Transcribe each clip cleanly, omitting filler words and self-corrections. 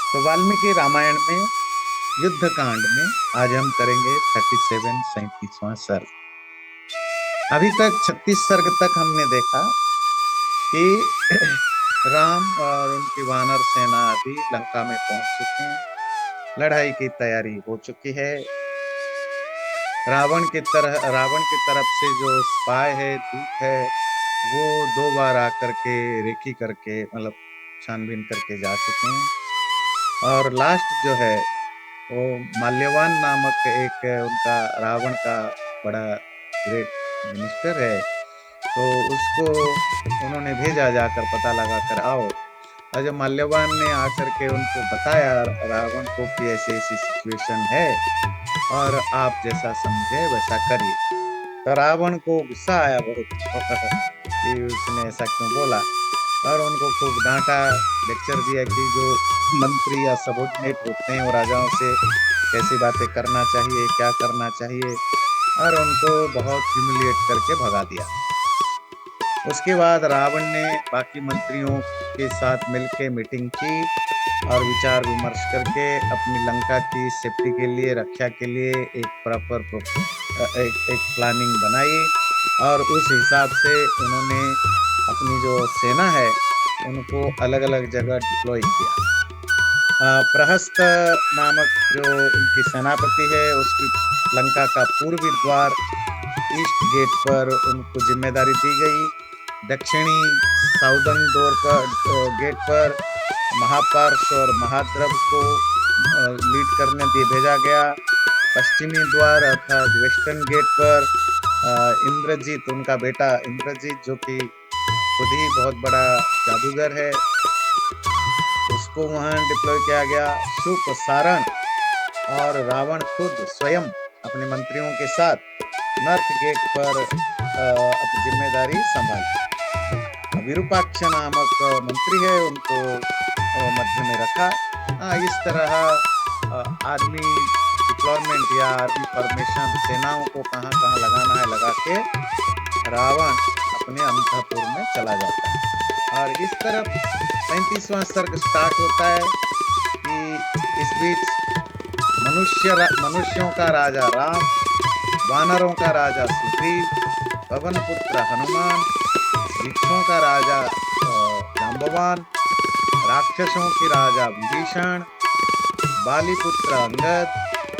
तो वाल्मीकि रामायण में युद्ध कांड में आज हम करेंगे 37वां सर्ग। अभी तक 36 सर्ग तक हमने देखा कि राम और उनकी वानर सेना अभी लंका में पहुंच चुके हैं। लड़ाई की तैयारी हो चुकी है। रावण की तरफ से जो स्पाई है, दूत है, वो 2 बार आकर के रेकी करके मतलब छानबीन करके जा चुके हैं। और लास्ट जो है वो माल्यवान नामक एक उनका रावण का बड़ा ग्रेट मिनिस्टर है, तो उसको उन्होंने भेजा, जाकर पता लगा कर आओ। और जब माल्यवान ने आकर के उनको बताया रावण को कि ऐसी ऐसी सिचुएशन है और आप जैसा समझे वैसा करिए, तो रावण को गुस्सा आया बहुत कि उसने ऐसा क्यों बोला। और उनको खूब डांटा, लेक्चर दिया कि जो मंत्री या सबोर्डिनेट होते हैं वो राजाओं से कैसी बातें करना चाहिए, क्या करना चाहिए, और उनको बहुत ह्यूमिलिएट करके भगा दिया। उसके बाद रावण ने बाकी मंत्रियों के साथ मिलकर मीटिंग की और विचार विमर्श करके अपनी लंका की सेफ्टी के लिए, रक्षा के लिए एक प्रॉपर एक प्लानिंग बनाई। और उस हिसाब से उन्होंने अपनी जो सेना है उनको अलग अलग जगह डिप्लॉय किया। प्रहस्त नामक जो उनकी सेनापति है, उसकी लंका का पूर्वी द्वार ईस्ट गेट पर उनको जिम्मेदारी दी गई। दक्षिणी साउदर्न डोर पर गेट पर महापार्श और महाद्रव को लीड करने दिए भेजा गया। पश्चिमी द्वार अर्थात वेस्टर्न गेट पर इंद्रजीत, उनका बेटा इंद्रजीत जो कि खुद ही बहुत बड़ा जादूगर है, उसको वहां डिप्लॉय किया गया। शुक, सारण और रावण खुद स्वयं अपने मंत्रियों के साथ नॉर्थ गेट पर अपनी जिम्मेदारी संभाली। विरूपाक्ष नामक मंत्री है, उनको मध्य में रखा। इस तरह आर्मी डिप्लॉयमेंट या आर्मी फॉर्मेशन, सेनाओं को कहाँ कहाँ लगाना है लगा के रावण अपने अंतःपुर में चला जाता है। और इस तरफ 37वां सर्ग स्टार्ट होता है कि इस बीच मनुष्यों का राजा राम, वानरों का राजा सुग्रीव, पवन पुत्र हनुमान, वृक्षों का राजा जाम्बवान, राक्षसों की राजा विभीषण, बाली पुत्र अंगद,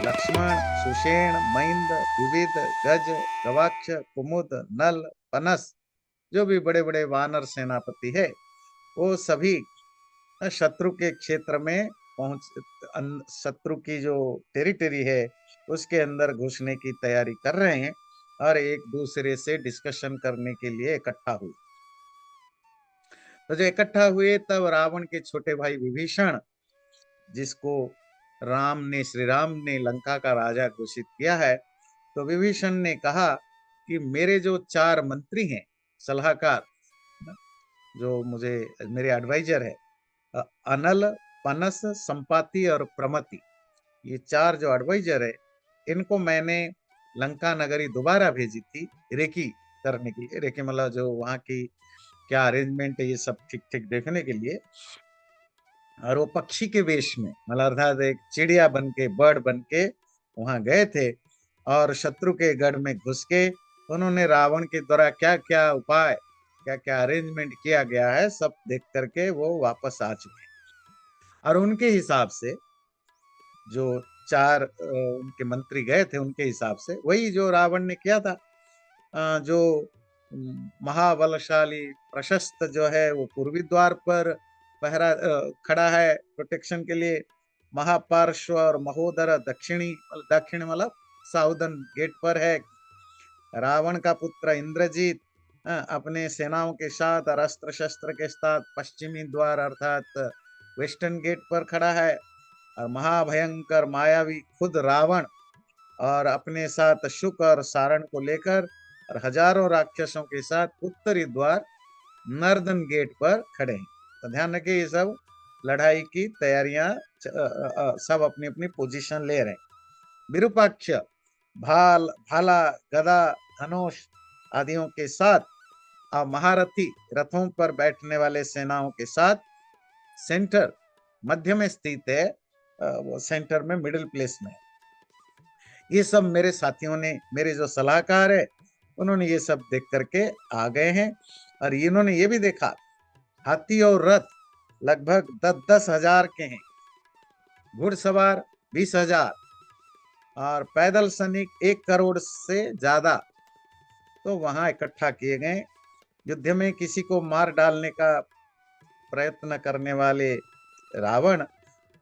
लक्ष्मण, सुषेण, मैंद, विविध, गज, गवाक्ष, कुमुद, नल, पनस, जो भी बड़े बड़े वानर सेनापति है, वो सभी शत्रु के क्षेत्र में पहुंच, शत्रु की जो टेरिटरी है उसके अंदर घुसने की तैयारी कर रहे हैं और एक दूसरे से डिस्कशन करने के लिए इकट्ठा हुए। तो जो इकट्ठा हुए तब रावण के छोटे भाई विभीषण, जिसको श्री राम ने लंका का राजा घोषित किया है, तो विभीषण ने कहा कि मेरे जो 4 मंत्री हैं, सलाहकार, जो मुझे मेरे एडवाइजर है, अनल, पनस, संपाति और प्रमति, ये 4 जो एडवाइजर है, इनको मैंने लंका नगरी दोबारा भेजी थी रेकी करने के लिए। रेकी मतलब जो वहां की क्या अरेंजमेंट है ये सब ठीक ठीक देखने के लिए। और वो पक्षी के वेश में, मतलब अर्थात एक चिड़िया बन के, बर्ड बन के वहां गए थे और शत्रु के गढ़ में घुस के उन्होंने रावण के द्वारा क्या क्या उपाय, क्या क्या अरेंजमेंट किया गया है, सब देख करके वो वापस आ चुके हैं। और उनके हिसाब से जो 4 उनके मंत्री गए थे, उनके हिसाब से वही जो रावण ने किया था। जो महाबलशाली प्रशस्त जो है वो पूर्वी द्वार पर पहरा खड़ा है प्रोटेक्शन के लिए। महापार्श्व और महोदर दक्षिण मतलब साउदर्न गेट पर है। रावण का पुत्र इंद्रजीत अपने सेनाओं के साथ और अस्त्र शस्त्र के साथ पश्चिमी द्वार अर्थात वेस्टर्न गेट पर खड़ा है। और महाभयंकर मायावी खुद रावण और अपने साथ शुक और सारण को लेकर और हजारों राक्षसों के साथ उत्तरी द्वार नर्दन गेट पर खड़े हैं। तो ध्यान रखिए, ये सब लड़ाई की तैयारियां सब अपनी अपनी पोजीशन ले रहे हैं। विरूपाक्ष भाला, गदा, धनुष आदियों के साथ और महारथी रथों पर बैठने वाले सेनाओं के साथ सेंटर मध्य में स्थित है, वो सेंटर में, मिडिल प्लेस में। ये सब मेरे साथियों ने, मेरे जो सलाहकार है, उन्होंने ये सब देख करके आ गए हैं। और इन्होंने ये भी देखा, हाथी और रथ लगभग 10-10 हजार के हैं, घुड़सवार 20 हजार, और पैदल सैनिक 1 करोड़ से ज्यादा तो वहां इकट्ठा किए गए। युद्ध में किसी को मार डालने का प्रयत्न करने वाले रावण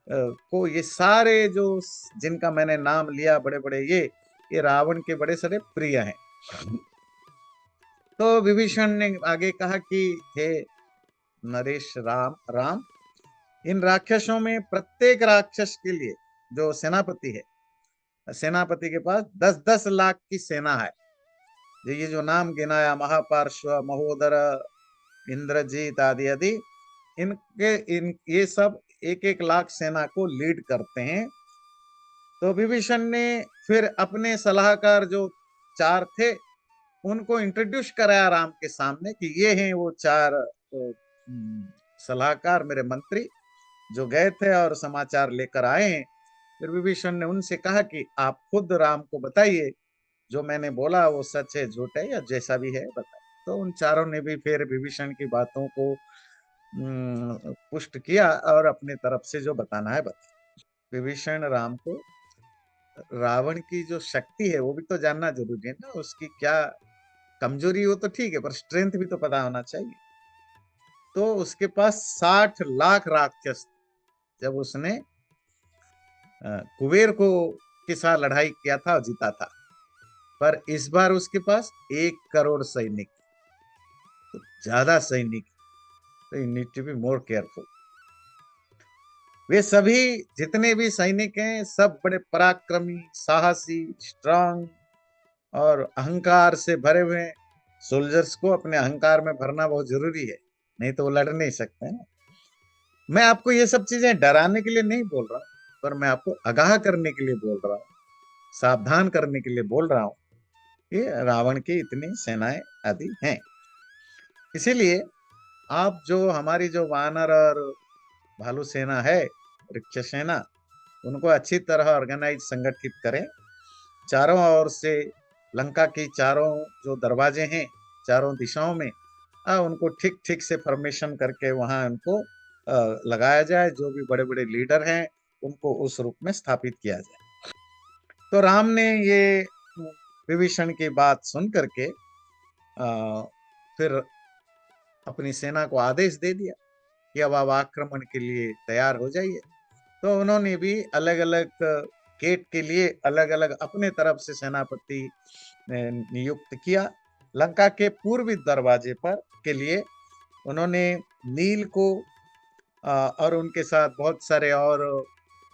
को ये सारे जो, जिनका मैंने नाम लिया, बड़े बड़े, ये रावण के बड़े सारे प्रिय हैं। तो विभीषण ने आगे कहा कि हे नरेश, राम राम, इन राक्षसों में प्रत्येक राक्षस के लिए जो सेनापति है, सेनापति के पास 10-10 लाख की सेना है। ये जो नाम गिनाया, महापार्श्व, महोदर, इंद्रजीत आदि आदि, इन ये सब 1-1 लाख सेना को लीड करते हैं। तो विभीषण ने फिर अपने सलाहकार जो 4 थे, उनको इंट्रोड्यूस कराया राम के सामने कि ये हैं वो 4 सलाहकार, मेरे मंत्री, जो गए थे और समाचार लेकर आए हैं। फिर विभीषण ने उनसे कहा कि आप खुद राम को बताइए, जो मैंने बोला वो सच है, झूठ है, या जैसा भी है बताइए। तो उन चारों ने भी फिर विभीषण की बातों को पुष्ट किया और अपने तरफ से जो बताना है बताया। विभीषण राम को रावण की जो शक्ति है वो भी तो जानना जरूरी है ना, उसकी क्या कमजोरी हो तो ठीक है, पर स्ट्रेंथ भी तो पता होना चाहिए। तो उसके पास 60 लाख राक्षस। जब उसने कुबेर को के साथ लड़ाई किया था और जीता था, पर इस बार उसके पास 1 करोड़ सैनिक, तो ज्यादा सैनिक। तो you need to be more careful. वे सभी जितने भी सैनिक हैं, सब बड़े पराक्रमी, साहसी, स्ट्रांग और अहंकार से भरे हुए हैं। सोल्जर्स को अपने अहंकार में भरना बहुत जरूरी है, नहीं तो वो लड़ नहीं सकते हैं। मैं आपको ये सब चीजें डराने के लिए नहीं बोल रहा, पर मैं आपको आगाह करने के लिए बोल रहा हूँ, सावधान करने के लिए बोल रहा हूँ कि रावण की इतनी सेनाएं आदि हैं। इसीलिए आप जो हमारी जो वानर और भालू सेना है, वृक्ष सेना, उनको अच्छी तरह ऑर्गेनाइज, संगठित करें। चारों ओर से लंका की चारों जो दरवाजे हैं, चारों दिशाओं में, उनको ठीक ठीक से फॉर्मेशन करके वहां उनको लगाया जाए। जो भी बड़े बड़े लीडर हैं, उनको उस रूप में स्थापित किया जाए। तो राम ने ये विभीषण की बात सुन करके फिर अपनी सेना को आदेश दे दिया कि अब आप आक्रमण के लिए तैयार हो जाइए। तो उन्होंने भी अलग अलग गेट के लिए अलग अलग अपने तरफ से सेनापति नियुक्त किया। लंका के पूर्वी दरवाजे पर के लिए उन्होंने नील को और उनके साथ बहुत सारे और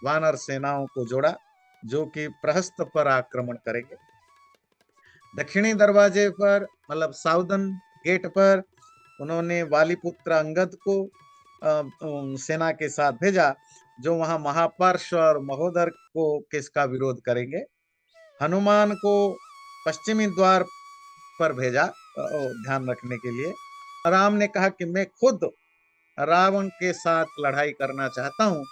वानर सेनाओं को जोड़ा, जो कि प्रहस्त पर आक्रमण करेंगे। दक्षिणी दरवाजे पर, मतलब साउदर्न गेट पर, उन्होंने वालीपुत्र अंगद को सेना के साथ भेजा, जो वहां महापार्श्व और महोदर को किसका विरोध करेंगे। हनुमान को पश्चिमी द्वार पर भेजा ध्यान रखने के लिए। राम ने कहा कि मैं खुद रावण के साथ लड़ाई करना चाहता हूं,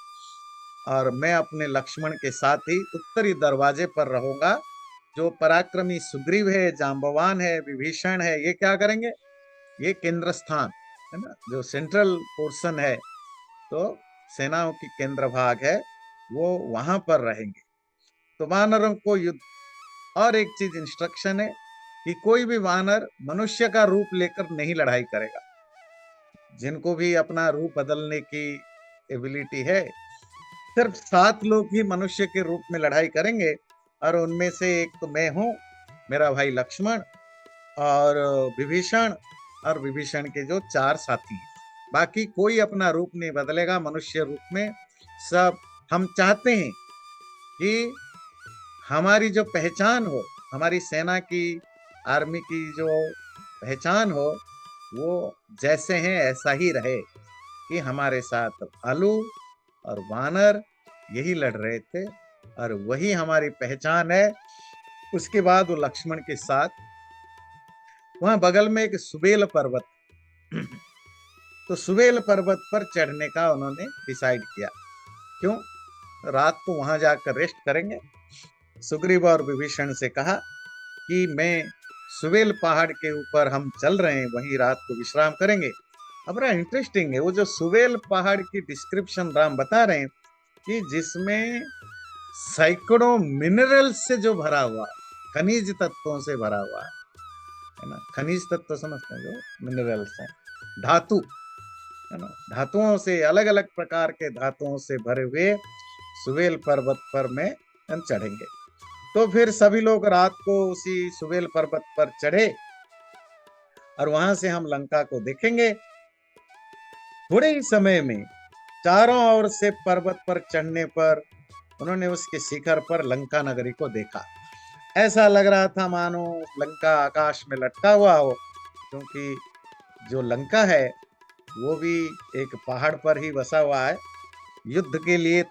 और मैं अपने लक्ष्मण के साथ ही उत्तरी दरवाजे पर रहूंगा। जो पराक्रमी सुग्रीव है, जांबवान है, विभीषण है, ये क्या करेंगे, ये केंद्र स्थान है ना, जो सेंट्रल पोर्शन है, तो सेनाओं की केंद्र भाग है, वो वहां पर रहेंगे। तो वानरों को युद्ध, और एक चीज इंस्ट्रक्शन है कि कोई भी वानर मनुष्य का रूप लेकर नहीं लड़ाई करेगा। जिनको भी अपना रूप बदलने की एबिलिटी है, सिर्फ 7 लोग ही मनुष्य के रूप में लड़ाई करेंगे, और उनमें से एक तो मैं हूं, मेरा भाई लक्ष्मण, और विभीषण, और विभीषण के जो 4 साथी हैं। बाकी कोई अपना रूप नहीं बदलेगा मनुष्य रूप में। सब हम चाहते हैं कि हमारी जो पहचान हो, हमारी सेना की, आर्मी की जो पहचान हो, वो जैसे हैं ऐसा ही रहे, कि हमारे साथ भालू और वानर यही लड़ रहे थे, और वही हमारी पहचान है। उसके बाद वो लक्ष्मण के साथ वहां बगल में एक सुबेल पर्वत, तो सुबेल पर्वत पर चढ़ने का उन्होंने डिसाइड किया। क्यों? रात को वहां जाकर रेस्ट करेंगे। सुग्रीव और विभीषण से कहा कि मैं सुवेल पहाड़ के ऊपर हम चल रहे हैं, वहीं रात को विश्राम करेंगे। अब बड़ा इंटरेस्टिंग है वो जो सुवेल पहाड़ की डिस्क्रिप्शन राम बता रहे हैं कि जिसमें सैकड़ों मिनरल से जो भरा हुआ, खनिज तत्वों से भरा हुआ है ना। खनिज तत्व समझते हैं, जो मिनरल्स हैं, धातु, है ना, धातुओं से, अलग अलग प्रकार के धातुओं से भरे हुए सुवेल पर्वत पर में हम चढ़ेंगे। तो फिर सभी लोग रात को उसी सुवेल पर्वत पर चढ़े और वहां से हम लंका को देखेंगे। थोड़े ही समय में चारों ओर से पर्वत पर चढ़ने पर उन्होंने उसके शिखर पर लंका नगरी को देखा। ऐसा लग रहा था मानो लंका आकाश में लटका हुआ हो, क्योंकि जो लंका है वो भी एक पहाड़ पर ही बसा हुआ है। युद्ध के लिए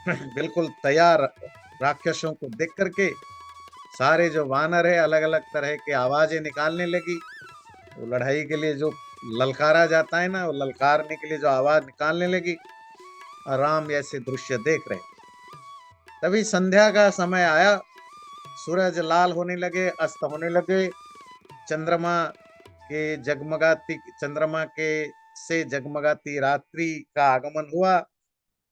बिल्कुल तैयार राक्षसों को देख करके सारे जो वानर है अलग अलग तरह के आवाजें निकालने लगी। वो लड़ाई के लिए जो ललकारा जाता है ना, वो ललकारने के लिए जो आवाज निकालने लगी, और राम ऐसे दृश्य देख रहे। तभी संध्या का समय आया, सूरज लाल होने लगे, अस्त होने लगे। चंद्रमा के चंद्रमा के से जगमगाती रात्रि का आगमन हुआ।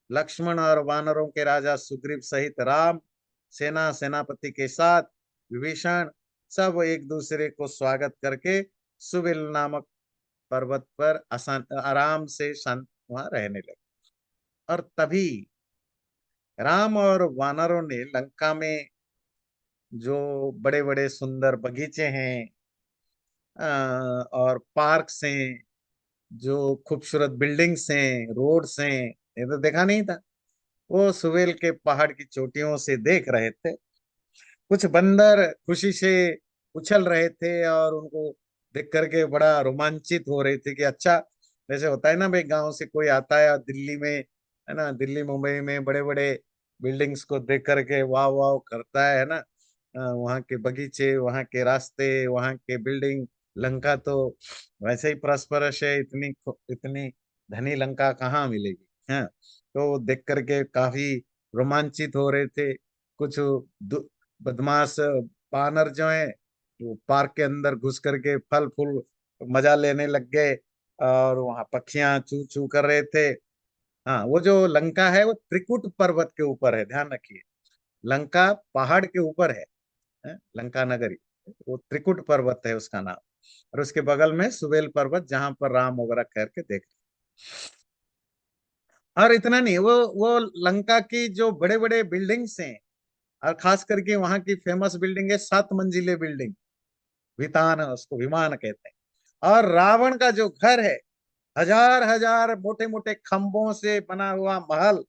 लक्ष्मण और वानरों के राजा सुग्रीव सहित राम, सेनापति के साथ विभीषण, सब एक दूसरे को स्वागत करके सुविल नामक पर्वत पर आसान आराम से शांत वहां रहने लगे। और तभी राम और वानरों ने लंका में जो बड़े बड़े सुंदर बगीचे हैं और पार्क्स हैं, जो खूबसूरत बिल्डिंग्स हैं, रोड्स हैं, ये तो देखा नहीं था। वो सुवेल के पहाड़ की चोटियों से देख रहे थे। कुछ बंदर खुशी से उछल रहे थे और उनको देख करके बड़ा रोमांचित हो रहे थे कि अच्छा, जैसे होता है ना भाई, गांव से कोई आता है और दिल्ली में, है ना, दिल्ली मुंबई में बड़े बड़े बिल्डिंग्स को देख करके वाह वाह करता है ना। वहाँ के बगीचे, वहाँ के रास्ते, वहाँ के बिल्डिंग, लंका तो वैसे ही प्रस्परश है, इतनी इतनी धनी लंका कहाँ मिलेगी, है। तो देख करके काफी रोमांचित हो रहे थे। कुछ बदमाश बानर जो है वो पार्क के अंदर घुस करके फल फूल मजा लेने लग गए, और वहां पक्षियां चू चू कर रहे थे। हाँ, वो जो लंका है वो त्रिकुट पर्वत के ऊपर है, ध्यान रखिए। लंका पहाड़ के ऊपर है, लंका नगरी, वो त्रिकुट पर्वत है उसका नाम। और उसके बगल में सुवेल पर्वत, जहां पर राम वगैरह ठहर के देख। और इतना नहीं, वो लंका की जो बड़े बड़े बिल्डिंग्स हैं, और खास करके वहां की फेमस बिल्डिंग है 7 मंजिले बिल्डिंग, वितान, उसको विमान कहते हैं। और रावण का जो घर है, हजार हजार मोटे मोटे खंभों से बना हुआ महल,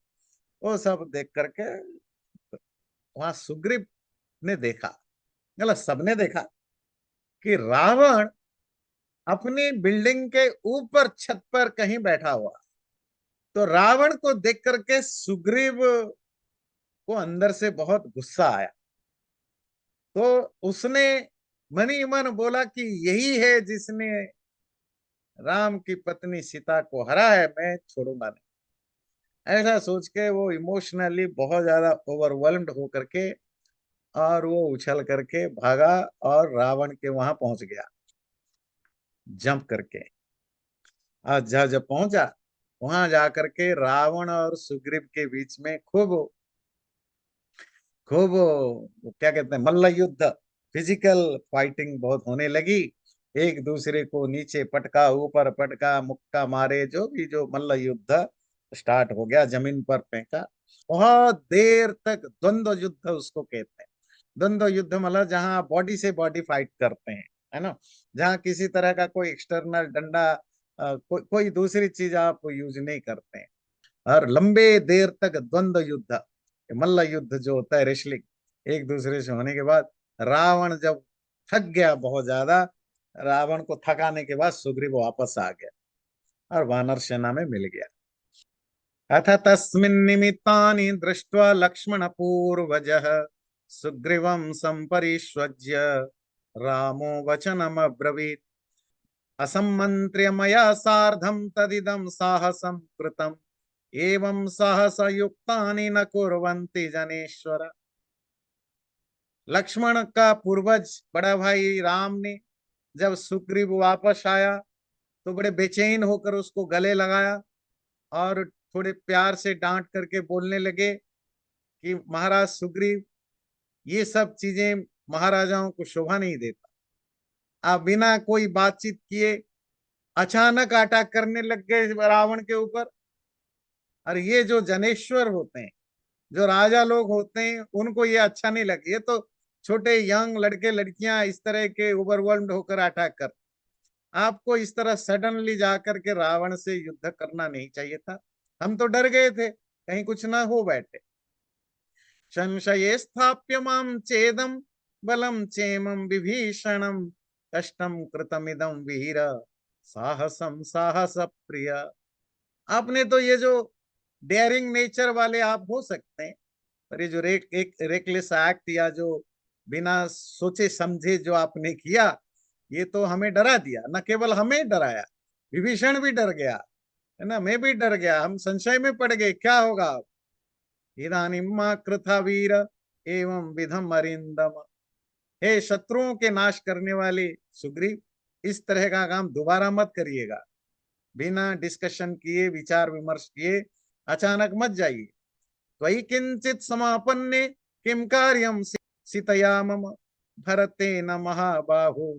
वो सब देख करके वहां सुग्रीव ने देखा, मतलब सबने देखा कि रावण अपनी बिल्डिंग के ऊपर छत पर कहीं बैठा हुआ। तो रावण को देख करके सुग्रीव को अंदर से बहुत गुस्सा आया। तो उसने मन ही मन बोला कि यही है जिसने राम की पत्नी सीता को हरा है, मैं छोड़ूंगा नहीं। ऐसा सोच के वो इमोशनली बहुत ज्यादा ओवरवेल्म्ड हो करके, और वो उछल करके भागा और रावण के वहां पहुंच गया, जंप करके। और जब पहुंचा, वहां जाकर के रावण और सुग्रीव के बीच में खूब खूब वो क्या कहते हैं, मल्ल युद्ध, फिजिकल फाइटिंग बहुत होने लगी। एक दूसरे को नीचे पटका, ऊपर पटका, मुक्का मारे, जो भी जो मल्ल युद्ध स्टार्ट हो गया, जमीन पर फेंका। बहुत देर तक द्वंद्व युद्ध उसको कहते हैं। द्वंद्व युद्ध मतलब जहां बॉडी से बॉडी फाइट करते हैं, है ना, जहां किसी तरह का कोई एक्सटर्नल डंडा, कोई दूसरी चीज आप यूज नहीं करते हैं। और लंबे देर तक द्वंद्व युद्ध, मल्ल युद्ध जो होता है, रेसलिंग एक दूसरे से होने के बाद, रावण जब थक गया बहुत ज्यादा, रावण को थकाने के बाद सुग्रीव वापस आ गया और वानर सेना में मिल गया। अथ तस्मिन् निमित्तानि दृष्ट्वा लक्ष्मण पूर्वजः सुग्रीवं संपरिष्वज्य रामो वचनमब्रवीत्। असम्मन्त्र्य मया सार्धं तदिदं साहसं कृतम् एवं साहस युक्तानि न कुर्वन्ति जनेश्वर। लक्ष्मण का पूर्वज बड़ा भाई राम ने जब सुग्रीव वापस आया तो बड़े बेचैन होकर उसको गले लगाया और थोड़े प्यार से डांट करके बोलने लगे कि महाराज सुग्रीव, ये सब चीजें महाराजाओं को शोभा नहीं देता। आप बिना कोई बातचीत किए अचानक अटैक करने लग गए रावण के ऊपर। और ये जो जनेश्वर होते हैं, जो राजा लोग होते हैं, उनको ये अच्छा नहीं लगे। ये तो छोटे यंग लड़के लड़कियां इस तरह के ओवरवेल्म्ड होकर अटैक कर। आपको इस तरह सडनली जाकर के रावण से युद्ध करना नहीं चाहिए था। हम तो डर गए थे कहीं कुछ ना हो बैठे। संशये स्थाप्य माम चेदम बलम चेमम विभीषणम कष्टम कृतमिदम वीर साहसम साहस प्रिय। आपने तो ये जो डेयरिंग नेचर वाले आप हो सकते हैं, पर ये जो एक रेकलेस एक्ट या जो बिना सोचे समझे जो आपने किया, ये तो हमें डरा दिया। न केवल हमें डराया, विभीषण भी डर गया, है ना, मैं भी डर गया। हम संशय में पड़ गए, क्या होगा। इदानीं कृथा वीर एवं विधम अरिंदम। हे शत्रुओं के नाश करने वाले सुग्रीव, इस तरह का काम दोबारा मत करिएगा। बिना डिस्कशन किए, विचार विमर्श किए अचानक मत जाइए। त्वयि किंचित समापन्ने किम कार्यम सीतया मम भरतेन महाबाहो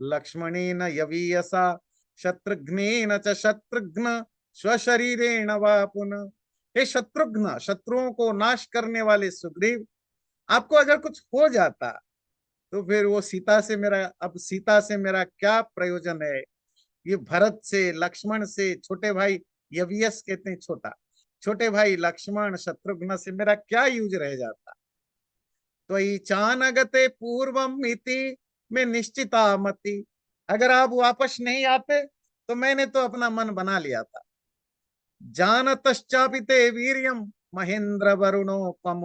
लक्ष्मणेन यवीयसा शत्रुघ्नेन च शत्रुघ्न स्वशरीरेण वा पुनः। हे शत्रुघ्न, शत्रुओं को नाश करने वाले सुग्रीव, आपको अगर कुछ हो जाता तो फिर वो सीता से मेरा, अब सीता से मेरा क्या प्रयोजन है। ये भरत से, लक्ष्मण से, छोटे भाई यवियस कहते हैं छोटा, छोटे भाई लक्ष्मण शत्रुघ्न से मेरा क्या यूज रह जाता। तो चानगते पूर्वम इति में निश्चिता मति। अगर आप वापस नहीं आते तो मैंने तो अपना मन बना लिया था। जानतश्चापिते वीर्यम महेंद्र वरुणोपम।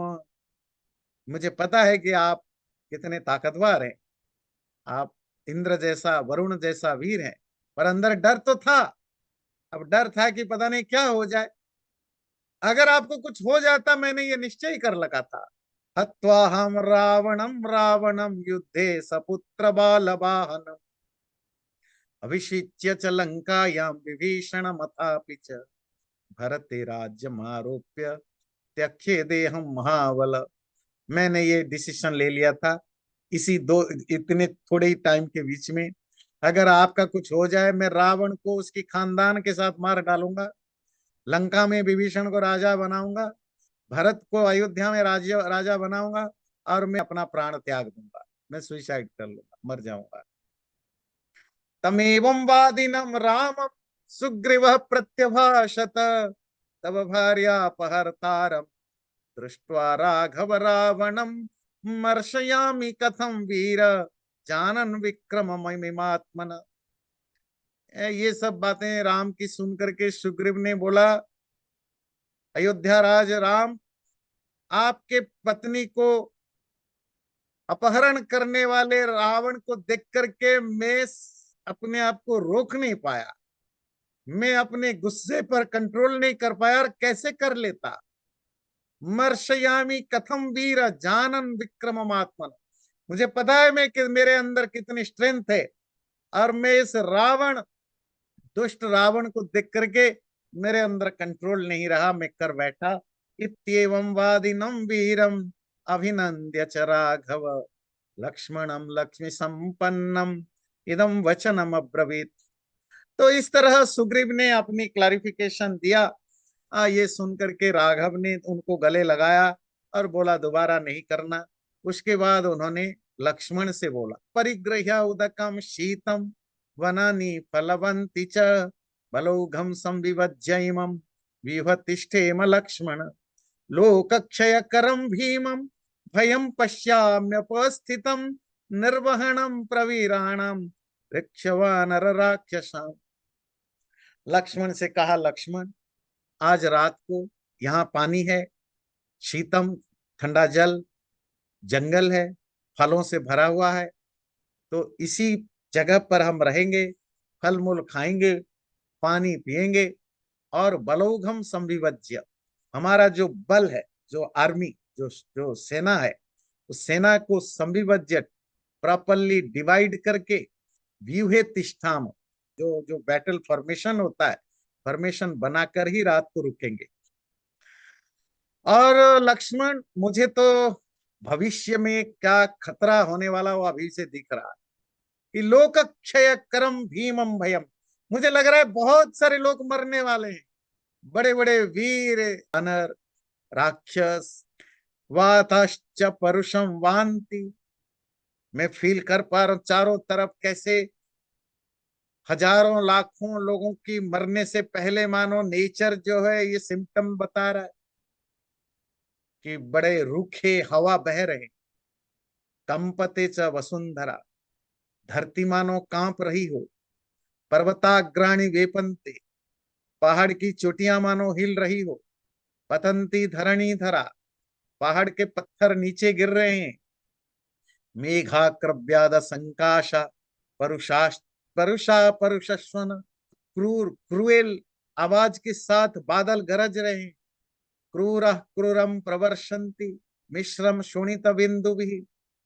मुझे पता है कि आप कितने ताकतवर हैं, आप इंद्र जैसा, वरुण जैसा वीर हैं, पर अंदर डर तो था। अब डर था कि पता नहीं क्या हो जाए। अगर आपको कुछ हो जाता, मैंने ये निश्चय कर लगा था। हत्वा हम रावणम रावणम युद्धे सपुत्र बाल वाहनम अभिषिच्य च लंकायां विभीषण मथापि च भरते राज्यम आरोप्य त्यक्ष्ये देहम महाबल। मैंने ये डिसीजन ले लिया था इसी दो, इतने थोड़े ही टाइम के बीच में। अगर आपका कुछ हो जाए, मैं रावण को उसकी खानदान के साथ मार डालूंगा, लंका में विभीषण को राजा बनाऊंगा, भरत को अयोध्या में राजा बनाऊंगा, और मैं अपना प्राण त्याग दूंगा। मैं सुइसाइड कर लूंगा, मर जाऊंगा। तमेवं वादिनं रामं सुग्रीवः प्रत्यभाषत तब भार्यापहर्तारं दृष्ट्वा राघव रावणं मर्शयामि कथं वीर जानन विक्रममिमात्मन। ये सब बातें राम की सुन करके सुग्रीव ने बोला, अयोध्या राज राम, आपके पत्नी को अपहरण करने वाले रावण को देख करके मैं अपने आप को रोक नहीं पाया। मैं अपने गुस्से पर कंट्रोल नहीं कर पाया, और कैसे कर लेता। मर्शयामी कथम वीर जानन विक्रममात्मन। मुझे पता है मैं कि मेरे अंदर कितनी स्ट्रेंथ है, और मैं इस रावण, दुष्ट रावण को देख करके मेरे अंदर कंट्रोल नहीं रहा, मैं कर बैठा। इत्येवं वादिनं वीरम अभिनंद्य च राघव लक्ष्मणम लक्ष्मी संपन्नम इदम वचनम अब्रवीत। तो इस तरह सुग्रीव ने अपनी क्लैरिफिकेशन दिया। ये सुनकर के राघव ने उनको गले लगाया और बोला दोबारा नहीं करना। उसके बाद उन्होंने लक्ष्मण से बोला, परिग्रह्य उदकम शीतम वनानि फलवंती च बलौघम संविवज्यैमं विहतिष्ठेम लक्ष्मण लोकक्षय करम भीमम भयम पश्याम्यपस्थितम निर्वहणम प्रवीराणाम ऋक्षवानर राक्षसाम। लक्ष्मण से कहा, लक्ष्मण, आज रात को यहाँ पानी है, शीतम ठंडा जल, जंगल है, फलों से भरा हुआ है, तो इसी जगह पर हम रहेंगे, फल मूल खाएंगे, पानी पिएंगे। और बलौघम संविभज्य, हमारा जो बल है, जो आर्मी, जो जो सेना है, उस सेना को संविभज्य, प्रॉपरली डिवाइड करके, व्यूहे तिष्ठाम, जो जो बैटल फॉर्मेशन होता है, फॉर्मेशन बनाकर ही रात को रुकेंगे। और लक्ष्मण, मुझे तो भविष्य में क्या खतरा होने वाला वो अभी से दिख रहा है कि लोक क्षय करम भीमम भयम। मुझे लग रहा है बहुत सारे लोग मरने वाले हैं, बड़े बड़े वीर, अनर, राक्षस, वाताश्च परुषम वांति। मैं फील कर पा रहा हूं चारों तरफ कैसे हजारों लाखों लोगों की मरने से पहले मानो नेचर जो है ये सिम्टम बता रहा है कि बड़े रूखे हवा बह रहे, कंपते च वसुंधरा, धरती मानो कांप रही हो, पर्वताग्राणी वेपंते, पहाड़ की चोटियां मानो हिल रही हो, पतंती धरणी धरा, पहाड़ के पत्थर नीचे गिर रहे हैं, मेघा क्रव्याद संकाशा, परुषा परुषा परुषस्वन, क्रूर क्रूएल आवाज के साथ बादल गरज रहे हैं, क्रूर क्रूरम प्रवर्षंती, मिश्रम शोणित बिंदु भी।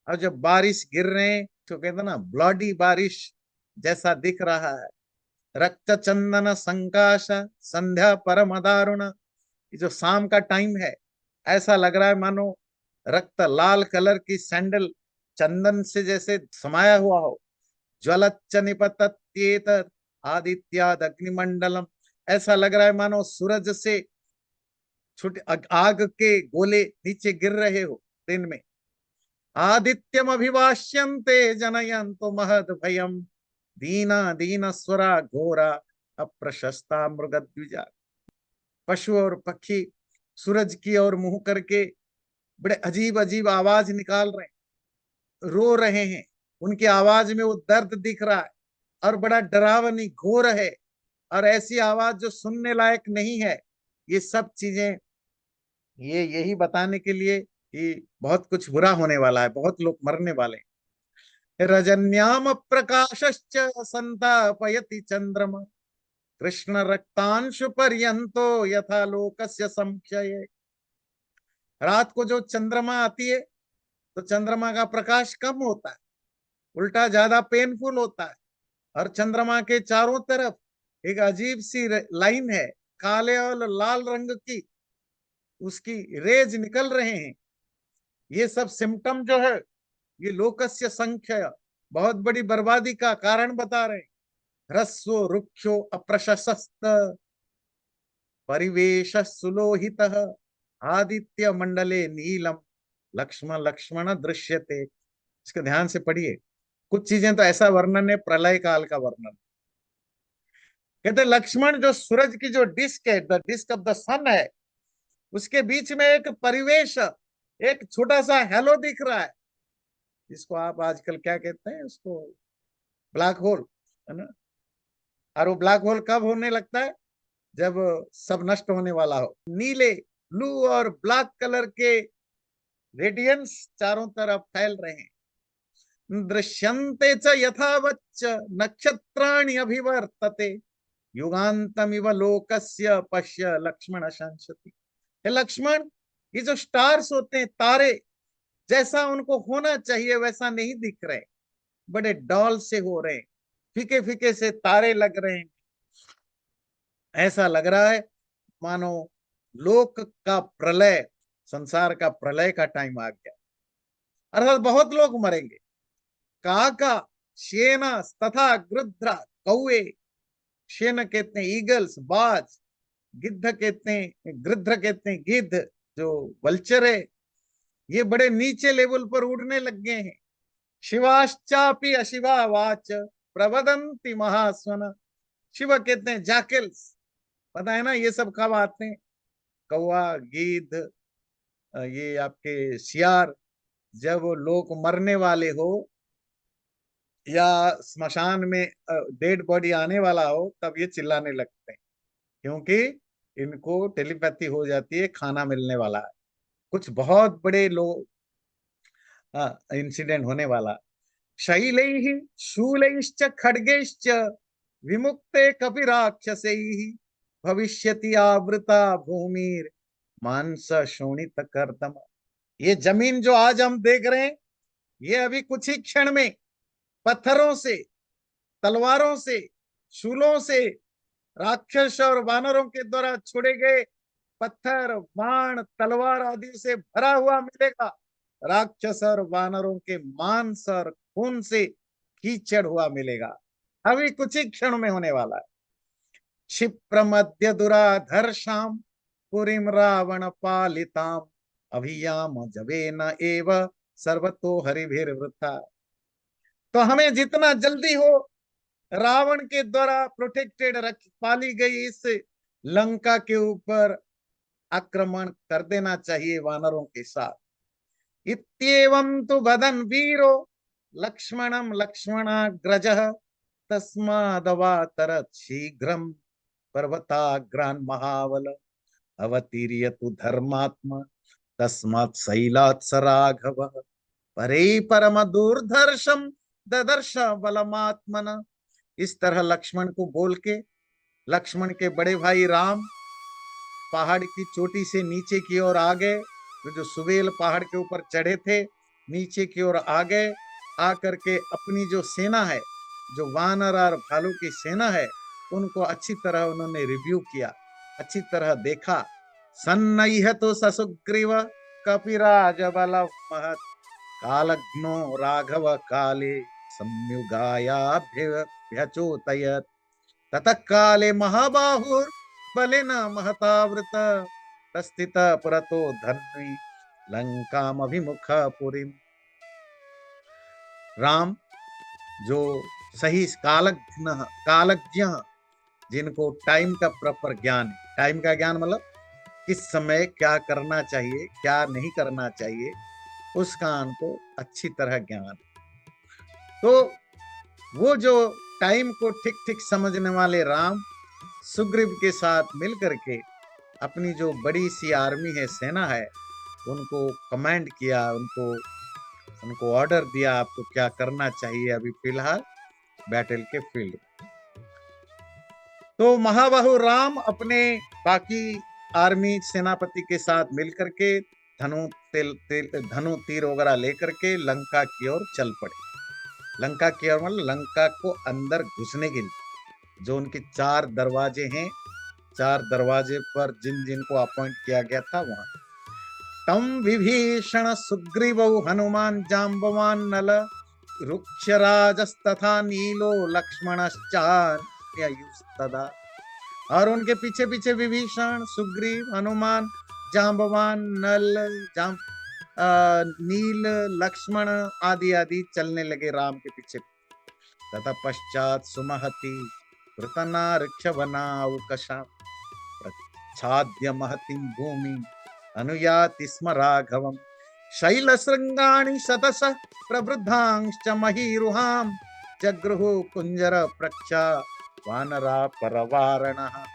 और जब बारिश गिर रहे हैं तो कहते ना ब्लडी बारिश जैसा दिख रहा है, रक्त चंदन संकाश, संध्या परम दारुण, जो शाम का टाइम है, ऐसा लग रहा है मानो रक्त लाल कलर की सैंडल चंदन से जैसे समाया हुआ हो। ज्वलच्च निपतत्येत आदित्याद अग्निमंडलम, ऐसा लग रहा है मानो सूरज से छोटे आग के गोले नीचे गिर रहे हो दिन में। आदित्यम अभिभाष्यन्ते जनयन्तो महद भयम, दीना दीन स्वरा घोरा अप्रशस्ता मृगद्विजा। पशु और पक्षी सूरज की ओर मुंह करके बड़े अजीब अजीब आवाज निकाल रहे हैं, रो रहे हैं, उनकी आवाज में वो दर्द दिख रहा है और बड़ा डरावनी घोर है, और ऐसी आवाज जो सुनने लायक नहीं है। ये सब चीजें ये यही बताने के लिए कि बहुत कुछ बुरा होने वाला है, बहुत लोग मरने वाले हैं। रजन्याम प्रकाशश्च संतापयति चंद्रमा, कृष्ण रक्तांशु पर्यंतो यथा लोकस्य संक्षय। रात को जो चंद्रमा आती है तो चंद्रमा का प्रकाश कम होता है, उल्टा ज्यादा पेनफुल होता है, और चंद्रमा के चारों तरफ एक अजीब सी लाइन है, काले और लाल रंग की उसकी रेज निकल रहे हैं। ये सब सिम्टम जो है ये लोकस्य संख्या, बहुत बड़ी बर्बादी का कारण बता रहे हैं। ह्रस्व रुक्षो अप्रशस्त, परिवेश सुलोहित, आदित्य मंडले नीलम, लक्ष्मण लक्ष्मण दृश्यते। इसको ध्यान से पढ़िए, कुछ चीजें तो ऐसा वर्णन है, प्रलय काल का वर्णन। कहते लक्ष्मण, जो सूरज की जो डिस्क है, द डिस्क ऑफ द सन है, उसके बीच में एक परिवेश, एक छोटा सा हेलो दिख रहा है, जिसको आप आजकल क्या कहते हैं, उसको ब्लैक होल, है ना। और वो ब्लैक होल कब होने लगता है, जब सब नष्ट होने वाला हो। नीले, ब्लू और ब्लैक कलर के रेडियंस चारों तरफ फैल रहे हैं। दृश्यन्ते च यथावच्च नक्षत्राणि अभिवर्तते, युगांतमिव लोकस्य पश्य लक्ष्मण शंसति। हे लक्ष्मण, ये जो स्टार्स होते हैं, तारे, जैसा उनको होना चाहिए वैसा नहीं दिख रहे, बड़े डॉल से हो रहे, फीके फीके से तारे लग रहे हैं। ऐसा लग रहा है मानो लोक का प्रलय, संसार का प्रलय का टाइम आ गया, अर्थात बहुत लोग मरेंगे। काका, शेना तथा गृध्रा, कौए, शेन कहते हैं ईगल्स, बाज, गिद्ध कहते हैं, गृध्र कहते हैं गिद्ध, जो वल्चर है, ये बड़े नीचे लेवल पर उड़ने लग गए हैं। शिवाश्चापि अशिवा वाच प्रवदंती महास्वन, शिव कहते हैं जैकल्स, पता है ना ये सब कब आते हैं, कौवा, गिद्ध, ये आपके सियार, जब लोग मरने वाले हो या स्मशान में डेड बॉडी आने वाला हो, तब ये चिल्लाने लगते हैं, क्योंकि इनको टेलीपैथी हो जाती है, खाना मिलने वाला है, कुछ बहुत बड़े लोग इंसिडेंट होने वाला। शैलैः शूलैश्च खड्गैश्च विमुक्ते कपिराक्षसैः भविष्यति आवृता भूमिर मांस शोणित कर्दम। ये जमीन जो आज हम देख रहे हैं, ये अभी कुछ ही क्षण में पत्थरों से, तलवारों से, शूलों से, राक्षस और वानरों के द्वारा छोड़े गए पत्थर, बाण, तलवार आदि से भरा हुआ मिलेगा। राक्षस और वानरों के मांस और खून से कीचड़ हुआ मिलेगा। अभी कुछ ही क्षण में होने वाला है। क्षिप्र मध्य दुराधर शाम पुरीम रावण पालिताम अभियाम जवे न एव सर्वतो हरिभिर्वृता। तो हमें जितना जल्दी हो रावण के द्वारा प्रोटेक्टेड रख पाली गई इस लंका के ऊपर आक्रमण कर देना चाहिए वानरों के साथ। इत्येवं तु वदन् वीरो लक्ष्मणं लक्ष्मणाग्रजः तस्मादवातरत् शीघ्रं पर्वताग्रान् महाबल अवतीर्य तु धर्मात्मा तस्मात् शैलात् स राघवः परे परम दूरदर्शम ददर्श बलमात्मन। इस तरह लक्ष्मण को बोल के लक्ष्मण के बड़े भाई राम पहाड़ की चोटी से नीचे की ओर आ गए। तो जो सुबेल पहाड़ के ऊपर चढ़े थे, नीचे की ओर आ गए। आकर के अपनी जो सेना है, जो वानर और भालू की सेना है, उनको अच्छी तरह उन्होंने रिव्यू किया, अच्छी तरह देखा। सन्नह्य तो ससुग्रीव कपिराज बल महत कालग्नो राघव काले संयुगायाभ्यचोतयत ततः काले महाबाहुर बलेन महतावृत तस्थित पुरतो धन्वी लंकाम अभिमुख पुरीम। राम जो सही कालज्ञ, जिनको टाइम का प्रॉपर ज्ञान है, टाइम का ज्ञान मतलब किस समय क्या करना चाहिए, क्या नहीं करना चाहिए, उसका उनको अच्छी तरह ज्ञान। तो वो जो टाइम को ठीक ठीक समझने वाले राम सुग्रीव के साथ मिलकर के अपनी जो बड़ी सी आर्मी है, सेना है, उनको कमांड किया, उनको ऑर्डर दिया आपको क्या करना चाहिए अभी फिलहाल बैटल के फील्ड। तो महाबाहु राम अपने बाकी आर्मी सेनापति के साथ मिलकर के धनु तीर वगैरह लेकर के लंका की ओर चल पड़े। लंका की ओर मतलब लंका को अंदर घुसने के लिए जो उनके 4 दरवाजे हैं, 4 दरवाजे पर जिन जिनको अपॉइंट किया गया था वहां। तम विभीषण सुग्रीव हनुमान जाम्बवान नल रुक्षराजस्तथा नीलो लक्ष्मणश्चान्ययुस्तदा। और उनके पीछे पीछे विभीषण, सुग्रीव, हनुमान, जाम्बवान, नल, नील, लक्ष्मण आदि आदि चलने लगे राम के पीछे। तथा पश्चात सुमहति वृतनारक्षवनावकशा प्रच्छाद्य महतिं भूमि अनुयाति स्म राघवम् शैलशृंगाणि शतश प्रवृद्धांश्च महीरुहां जगृहु कुंजर प्रक्षा वानरा परवारणः।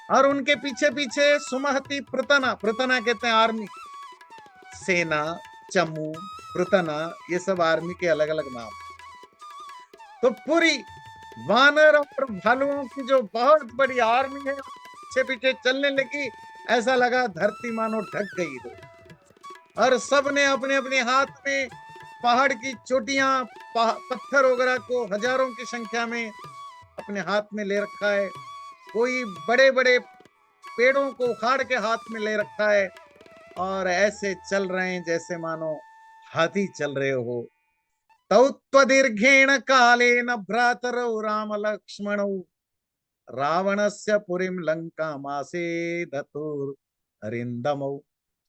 और उनके पीछे पीछे सुमहति पृतना, पृतना कहते हैं आर्मी, सेना, चमू, पृतना, ये सब आर्मी के अलग अलग नाम। तो पूरी वानर और भालुओं की जो बहुत बड़ी आर्मी है पीछे पीछे चलने लगी। ऐसा लगा धरती मानो ढक गई हो। और सब ने अपने अपने हाथ में पहाड़ की चोटियां, पत्थर वगैरह को हजारों की संख्या में अपने हाथ में ले रखा है। कोई बड़े बड़े पेड़ों को उखाड़ के हाथ में ले रखा है और ऐसे चल रहे हैं जैसे मानो हाथी चल रहे हो। तौ कालेन भ्रातरौ राम लक्ष्मणौ रावणस्य पुरीं लंकामासेदतुर अरिंदमौ।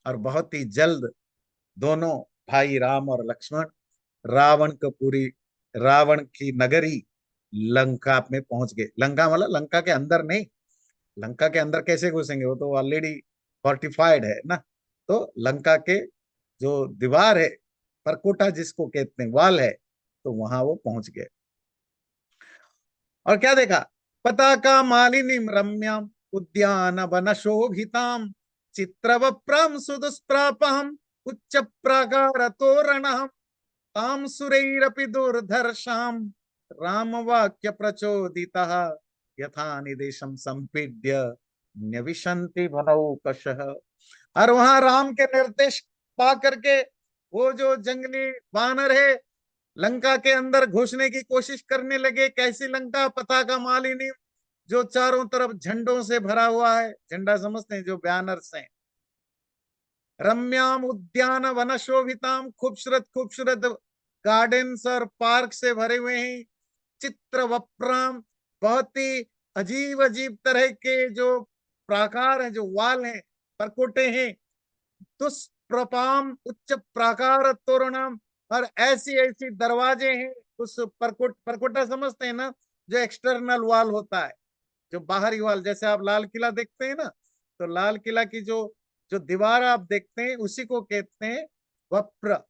और बहुत ही जल्द दोनों भाई राम और लक्ष्मण रावण की नगरी लंका में पहुंच गए। लंका मतलब लंका के अंदर नहीं, लंका के अंदर कैसे घुसेंगे, वो तो ऑलरेडी फोर्टिफाइड है ना। तो लंका के जो दीवार है, परकोटा जिसको कहते हैं, वाल है, तो वहां वो पहुंच गए। और क्या देखा, पताका मालिनीम रम्याम उद्यान वन शोभिताम चित्रवप्राम सुदुष्प्रापहम उच्च प्राकार तोरणहम ताम सुरैरपि दुर्धर्षाम राम वाक्य प्रचोदितः यथा निदेशम संपीड्य न्यविशन्ति भनौकशः। और वहां राम के निर्देश पा करके वो जो जंगली वानर है लंका के अंदर घुसने की कोशिश करने लगे। कैसी लंका, पताका मालिनी, जो चारों तरफ झंडों से भरा हुआ है, झंडा समझते हैं जो बैनर्स हैं। रम्याम उद्यान वन शोभिताम, खूबसूरत खूबसूरत गार्डन्स और पार्क से भरे हुए हैं। चित्र वप्राम, बहुत ही अजीब अजीब तरह के जो प्राकार हैं, जो वाल हैं, परकोटे हैं। दुष्प्रपाम उच्च प्राकार तोरणम, और ऐसी ऐसी दरवाजे हैं। उस परकोटा समझते हैं ना, जो एक्सटर्नल वॉल होता है, जो बाहरी वाल, जैसे आप लाल किला देखते हैं ना, तो लाल किला की जो जो दीवार आप देखते हैं उसी को कहते हैं वप्र,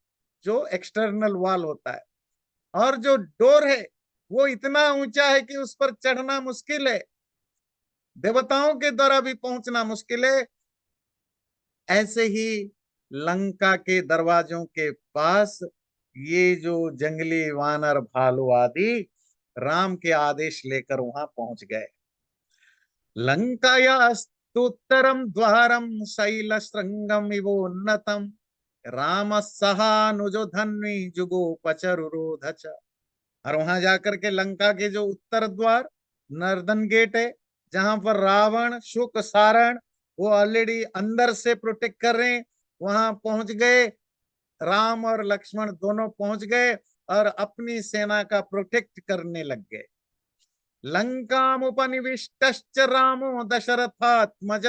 जो एक्सटर्नल वॉल होता है। और जो डोर है वो इतना ऊंचा है कि उस पर चढ़ना मुश्किल है, देवताओं के द्वारा भी पहुंचना मुश्किल है। ऐसे ही लंका के दरवाजों के पास ये जो जंगली वानर भालू आदि राम के आदेश लेकर वहां पहुंच गए। लंकायास्तुत्तरम द्वारम शैल श्रृंगम इवोन्नतम, राम सहानुजो धन्वी जुगोपचरुरोध च। और वहां जाकर के लंका के जो उत्तर द्वार नर्दन गेट है, जहां पर रावण शुक सारण वो ऑलरेडी अंदर से प्रोटेक्ट कर रहे हैं, वहां पहुंच गए। राम और लक्ष्मण दोनों पहुंच गए और अपनी सेना का प्रोटेक्ट करने लग गए। लंकामुपनिविष्टश्च रामो दशरथात्मज,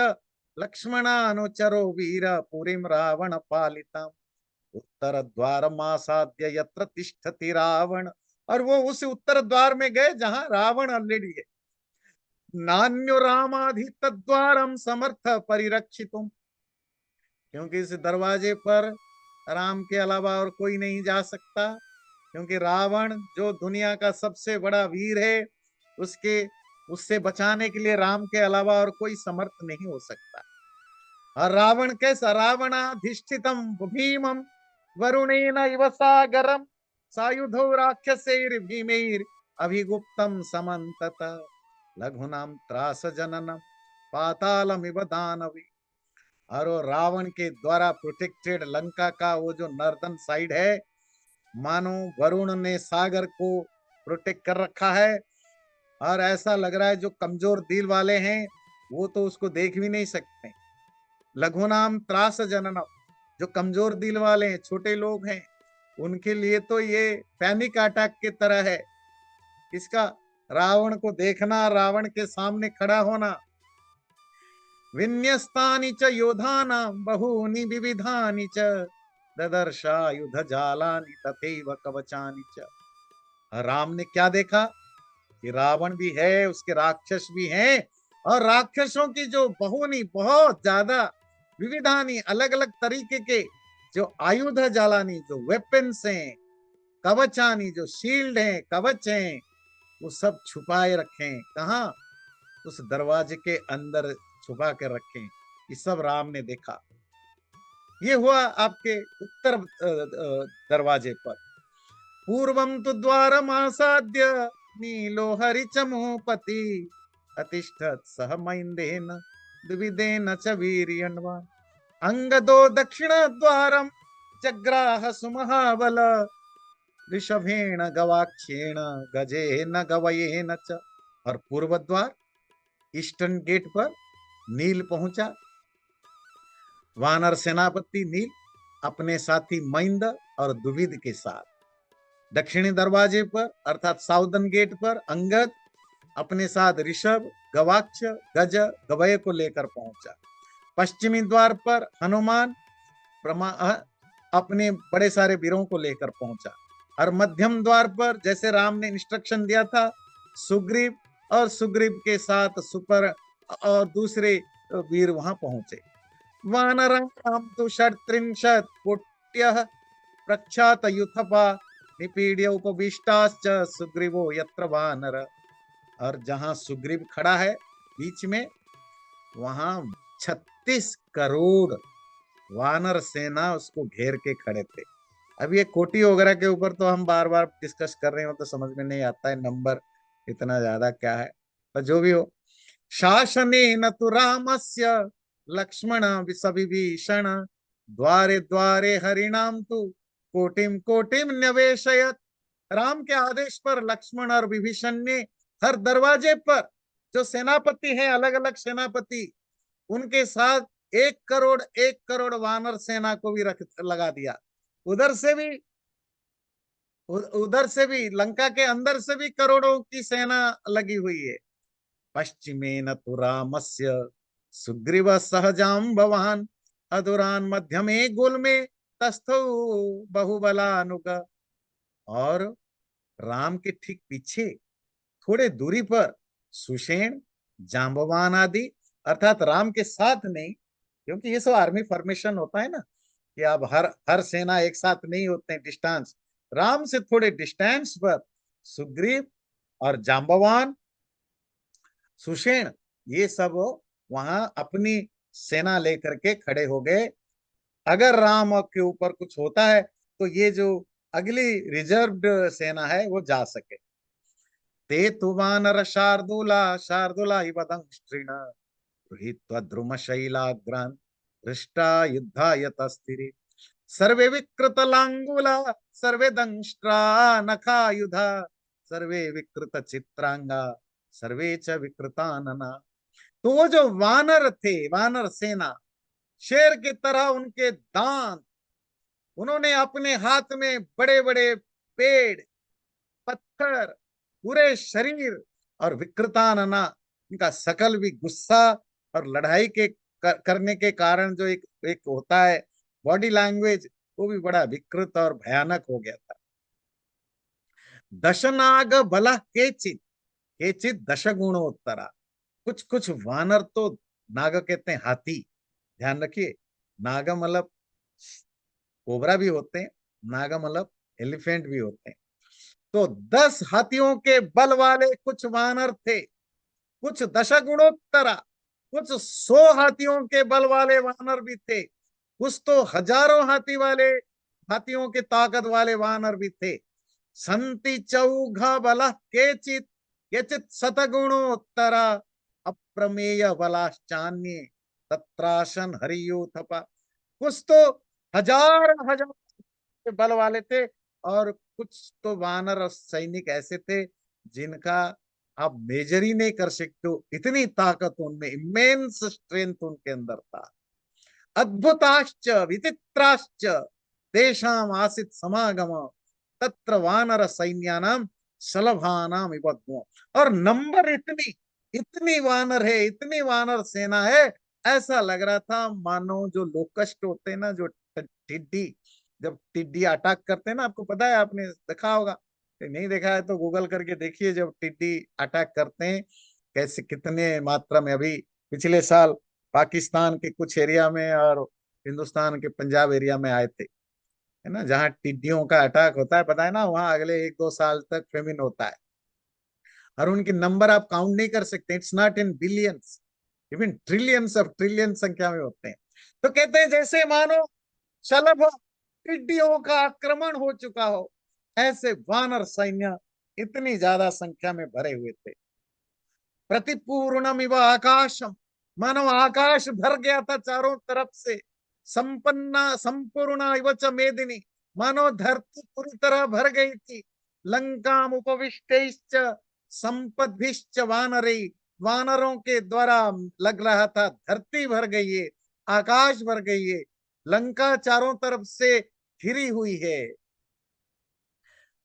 लक्ष्मणानुचरो वीर पुरीं रावण पालिताम्, उत्तर द्वारमासाद्य यत्र तिष्ठति रावण। और वो उस उत्तर द्वार में गए जहां रावण ऑलरेडी है। नान्यो रामाधि तद्वारम समर्थ परिरक्षितुम, क्योंकि इस दरवाजे पर राम के अलावा और कोई नहीं जा सकता, क्योंकि रावण जो दुनिया का सबसे बड़ा वीर है, उसके उससे बचाने के लिए राम के अलावा और कोई समर्थ नहीं हो सकता। और रावण कैसा, रावणाधिष्ठितम भीमम वरुणेन इव सागरम, सायुधो राक्षसैर भीमैर अभिगुप्तम समन्तत, लघुनाम त्रास जननम पातालमिव दानवी। और वो रावण के द्वारा प्रोटेक्टेड लंका का वो जो नॉर्दर्न साइड है, मानो वरुण ने सागर को प्रोटेक्ट कर रखा है। और ऐसा लग रहा है जो कमजोर दिल वाले हैं वो तो उसको देख भी नहीं सकते। लघुनाम त्रास जननम, जो कमजोर दिल वाले हैं, छोटे लोग हैं, उनके लिए तो ये पैनिक अटैक की तरह है। इसका रावण को देखना, रावण के सामने खड़ा होना। विन्यस्तानि च योधानां बहूनि विविधानि च, ददर्शायुध जालानि तथैव कवचानि च। राम ने क्या देखा कि रावण भी है, उसके राक्षस भी हैं, और राक्षसों की जो बहुनी बहुत ज्यादा विविधानी अलग अलग तरीके के जो आयुध जालानी, जो वेपन्स हैं, कवचानी जो शील्ड हैं, कवच हैं, वो सब छुपाए रखे। कहा, उस दरवाजे के अंदर छुपा कर रखे। ये सब राम ने देखा। ये हुआ आपके उत्तर दरवाजे पर। पूर्वम तो द्वारम आसाद्य नीलो हरिचमोपति, अतिष्ठत सह मैंदेन द्विविदेन च वीर्यन्वान्, अंगदो दक्षिण द्वारम जग्राह सुमहाबल, ऋषभेण गवाक्षेण गजेन गवयेन च। और पूर्व द्वार ईस्टर्न गेट पर नील पहुंचा। वानर सेनापति नील अपने साथी मैंद और दुविद के साथ। दक्षिणी दरवाजे पर अर्थात साउदर्न गेट पर अंगद अपने साथ ऋषभ, गवाक्ष, गज, गवय को लेकर पहुंचा। पश्चिमी द्वार पर हनुमान अपने बड़े सारे वीरों को लेकर पहुंचा। और मध्यम द्वार पर जैसे राम ने इंस्ट्रक्शन दिया था, सुग्रीव और सुग्रीव के साथ सुपर और दूसरे वीर वहां पहुंचे। वानराणां तु षट्त्रिंशत् कोट्यः प्रख्यात युथपा, निपीड्य उपविष्टाश्च सुग्रीवो यत्र वानर। और जहां सुग्रीव खड़ा है बीच में, वहां 36 करोड़ वानर सेना उसको घेर के खड़े थे। अब ये कोटी वगैरह के ऊपर तो हम बार बार डिस्कस कर रहे हो तो समझ में नहीं आता है नंबर इतना ज्यादा क्या है। पर जो भी हो, शासनेन तु रामस्य लक्ष्मण विभीषण द्वारे द्वारे हरिणाम तु कोटिम कोटिम निवेशयत। राम के आदेश पर लक्ष्मण और विभीषण ने हर दरवाजे पर जो सेनापति हैं, अलग अलग सेनापति, उनके साथ 1 करोड़ वानर सेना को भी रख लगा दिया। उधर से भी उधर से भी लंका के अंदर से भी करोड़ों की सेना लगी हुई है। पश्चिमेन तु रामस्य सुग्रीव सहजाम्बवान् अधुरान मध्यमे गुल्मे तस्थौ बहुबलानुग। और राम के ठीक पीछे थोड़े दूरी पर सुषेण, जांबवान आदि, अर्थात राम के साथ नहीं, क्योंकि ये सब आर्मी फॉर्मेशन होता है ना, कि अब हर हर सेना एक साथ नहीं होते हैं, डिस्टेंस। राम से थोड़े डिस्टेंस पर सुग्रीव और जांबवान, सुषेण, ये सब वहां अपनी सेना लेकर के खड़े हो गए। अगर राम के ऊपर कुछ होता है तो ये जो अगली रिजर्व्ड सेना है वो जा सके। ते तु वानर शार्दूला शार्दूला इव दंष्ट्रिण गृहीत्वा द्रुमशैलाग्रान् हृष्टा युद्धाय तस्थिरे सर्वे विकृतलांगूला सर्वे दंष्ट्रा नखायुधा सर्वे विकृत चित्रांगा सर्वे च विकृतानना। तो वो जो वानर थे, वानर सेना, शेर की तरह उनके दांत, उन्होंने अपने हाथ में बड़े बड़े पेड़, पत्थर, पूरे शरीर, और विकृतानना, इनका सकल भी गुस्सा और लड़ाई के करने के कारण जो एक एक होता है बॉडी लैंग्वेज, वो भी बड़ा विकृत और भयानक हो गया था। दशनाग बला केचित केचित दश गुणोत्तरा। कुछ कुछ वानर तो, नाग कहते हैं हाथी, ध्यान रखिए, नाग मतलब कोबरा भी होते हैं, नाग मतलब एलिफेंट भी होते हैं। तो 10 हाथियों के बल वाले कुछ वानर थे, कुछ दशगुणोत्तरा, कुछ 100 हाथियों के बल वाले वानर भी थे, कुछ तो हजारों हाथियों के ताकत वाले वानर भी थे। संति चौघ बल केचित केचित शतगुणोत्तरा अप्रमेय बलाश्चान्य तत्रासन हरियोथपा। कुछ तो हजार हजार के बल वाले थे, और कुछ तो वानर और सैनिक ऐसे थे जिनका आप मेजर ही नहीं कर सकते हो, इतनी ताकत उनमें, इमेंस स्ट्रेंथ उनके अंदर था। अद्भुताश्च विचित्राश्च तेषाम आसित समागम तत्र वानर सैन्यानाम शलभानाम इवद्मो। और नंबर इतनी इतनी वानर है, इतनी वानर सेना है, ऐसा लग रहा था मानो जो लोकस्ट होते हैं ना, जो टिड्डी, जब टिड्डी अटैक करते हैं ना, आपको पता है, आपने देखा होगा, नहीं देखा है तो गूगल करके देखिए, जब टिड्डी अटैक करते हैं कैसे, कितने मात्रा में। अभी पिछले साल पाकिस्तान के कुछ एरिया में और हिंदुस्तान के पंजाब एरिया में आए थे, है ना, जहाँ टिड्डियों का अटैक होता है, पता है ना, वहां अगले 1-2 साल तक फेमिन होता है, और उनकी नंबर आप काउंट नहीं कर सकते, it's not in billions, even trillions of trillion संख्या में होते हैं। तो कहते हैं जैसे मानो शलभ टिड्डियों का आक्रमण हो चुका हो, ऐसे वानर सैन्य इतनी ज्यादा संख्या में भरे हुए थे। प्रतिपूर्णम इव आकाशम, मानो आकाश भर गया था चारों तरफ से। संपन्ना संपूर्ण इव च मेदिनी, मानो धरती पूरी तरह भर गई थी। लंकाम उपविष्टैश्च संपद्भिश्च वानरे, वानरों के द्वारा लग रहा था धरती भर गई है, आकाश भर गई है, लंका चारों तरफ से घिरी हुई है।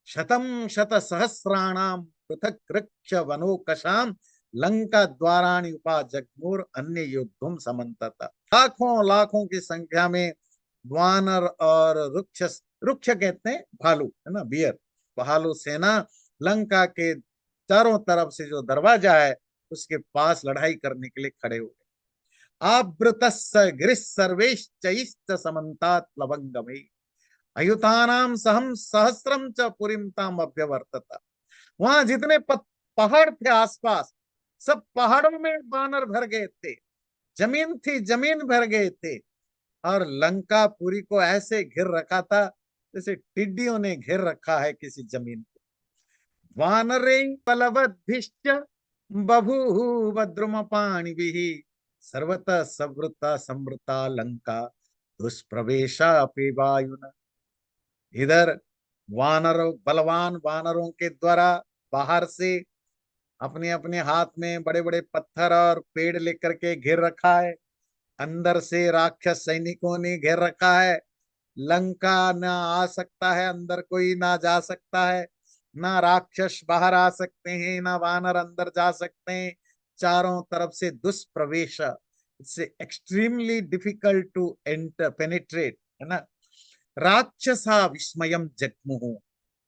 शतम शत सहस्राणाम पृथक वृक्ष वनोकशाम लंका द्वाराणि उपजग्मुर अन्य युद्धम समन्तत। लाखों लाखों की संख्या में वानर और रुक्ष, रुक्ष कहते हैं भालू, है ना, बियर, भालू सेना लंका के चारों तरफ से जो दरवाजा है उसके पास लड़ाई करने के लिए खड़े हो गए। आवृतस्य गिरिः सर्वैश्चैश्च समन्तात् प्लवंगमै अयुतानाम सहम सहस्रम च पुरीम ताम अभ्यवर्तता। वहां जितने पहाड़ थे आसपास, सब पहाड़ों में बानर भर गए थे, जमीन थी जमीन भर गए थे, और लंका पुरी को ऐसे घिर रखा था जैसे टिड्डियों ने घेर रखा है किसी जमीन को। वानरे बलवद्भिश्च बभूव द्रुमपाणिभिः सर्वतः संवृता संवृता लंका दुष्प्रवेशा अपि वायुना। इधर वानरों, बलवान वानरों के द्वारा बाहर से अपने अपने हाथ में बड़े बड़े पत्थर और पेड़ लेकर के घेर रखा है। अंदर से राक्षस सैनिकों ने घेर रखा है। लंका ना आ सकता है, अंदर कोई ना जा सकता है। ना राक्षस बाहर आ सकते हैं, ना वानर अंदर जा सकते हैं। चारों तरफ से दुष्प्रवेश, it's extremely difficult to enter penetrate, है ना। राक्षसा विस्मयम जग्मुः